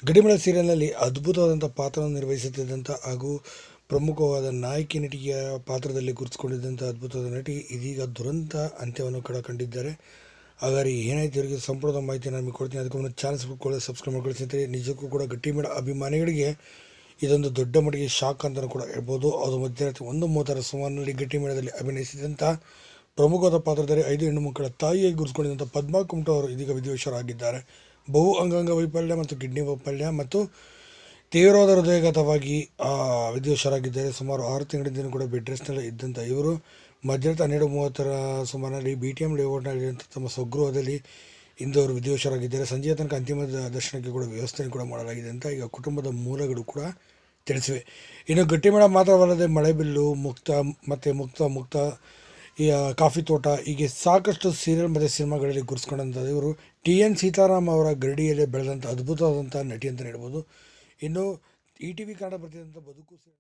ಗಡಿಮಳ ಸೀರಿಯಲ್ನಲ್ಲಿ ಅದ್ಭುತವಾದಂಥ ಪಾತ್ರವನ್ನು ನಿರ್ವಹಿಸುತ್ತಿದ್ದಂಥ ಹಾಗೂ ಪ್ರಮುಖವಾದ ನಾಯಕಿ ನಟಿಯ ಪಾತ್ರದಲ್ಲಿ ಗುರುತಿಸಿಕೊಂಡಿದ್ದಂಥ ಅದ್ಭುತವಾದ ನಟಿ ಇದೀಗ ದುರಂತ ಅಂತ್ಯವನ್ನು ಕಂಡಿದ್ದಾರೆ. ಹಾಗಾದ್ರೆ ಏನಾಯ್ತು ಇವರಿಗೆ ಸಂಪೂರ್ಣ ಮಾಹಿತಿ ನಾನು ನಿಮಗೆ ಕೊಡ್ತೀನಿ. ಅದಕ್ಕೆ ಮುನ್ನ ಚಾನಲ್ ಸಬ್ಸ್ಕ್ರೈಬ್ ಮಾಡ್ಕೊಳ್ತೀನಿ. ನಿಜಕ್ಕೂ ಕೂಡ ಗಟ್ಟಿಮೇಳ ಅಭಿಮಾನಿಗಳಿಗೆ ಇದೊಂದು ದೊಡ್ಡ ಮಟ್ಟಿಗೆ ಶಾಕ್ ಅಂತಲೂ ಕೂಡ ಹೇಳ್ಬೋದು. ಅದು ಮಧ್ಯರಾತ್ರಿ 1:30 ಸುಮಾರಿನಲ್ಲಿ ಗಟ್ಟಿಮೇಳದಲ್ಲಿ ಅಭಿನಯಿಸಿದಂಥ ಪ್ರಮುಖವಾದ ಪಾತ್ರಧಾರಿ 5 ಹೆಣ್ಣು ಮಕ್ಕಳ ತಾಯಿಯಾಗಿ ಗುರುತಿಸಿಕೊಂಡಿದ್ದಂಥ ಪದ್ಮಾ ಕುಮಟಾ ಅವರು ಇದೀಗ ವಿಧಿವಶರಾಗಿದ್ದಾರೆ. ಬಹು ಅಂಗಾಂಗ ವೈಫಲ್ಯ ಮತ್ತು ಕಿಡ್ನಿ ವೈಫಲ್ಯ ಮತ್ತು ತೀವ್ರವಾದ ಹೃದಯಘಾತವಾಗಿ ವಿಧಿವಶರಾಗಿದ್ದಾರೆ. ಸುಮಾರು 6 ತಿಂಗಳಿಂದ ಕೂಡ ಬೆಡ್ ರೆಸ್ಟ್ನಲ್ಲಿ ಇದ್ದಂಥ ಇವರು ಮಧ್ಯರಾತ್ರಿ 12:30 ಸುಮಾರಿನಲ್ಲಿ BTM ಲೇಔಟ್ನಲ್ಲಿರುವಂಥ ತಮ್ಮ ಸ್ವಗೃಹದಲ್ಲಿ ಇಂದು ಅವರು ವಿಧಿವಶರಾಗಿದ್ದಾರೆ. ಸಂಜೆಯ ತನಕ ಅಂತಿಮ ದರ್ಶನಕ್ಕೆ ಕೂಡ ವ್ಯವಸ್ಥೆ ಕೂಡ ಮಾಡಲಾಗಿದೆ ಅಂತ ಈಗ ಕುಟುಂಬದ ಮೂಲಗಳು ಕೂಡ ತಿಳಿಸಿವೆ. ಇನ್ನು ಗಟ್ಟಿಮೇಳ ಮಾತ್ರವಲ್ಲದೆ ಮಳೆಬಿಲ್ಲು, ಮುಕ್ತ ಈ ಕಾಫಿ ತೋಟ ಹೀಗೆ ಸಾಕಷ್ಟು ಸೀರಿಯಲ್ ಮತ್ತು ಸಿನಿಮಾಗಳಲ್ಲಿ ಗುರುತಿಸ್ಕೊಂಡಂಥ ಇವರು TN ಸೀತಾರಾಮ್ ಅವರ ಗರಡಿಯಲ್ಲಿ ಬೆಳೆದಂಥ ಅದ್ಭುತವಾದಂಥ ನಟಿ ಅಂತ ಹೇಳ್ಬೋದು. ಇನ್ನು ETV ಕನ್ನಡ ಬರ್ತಿದ್ದಂಥ ಬದುಕು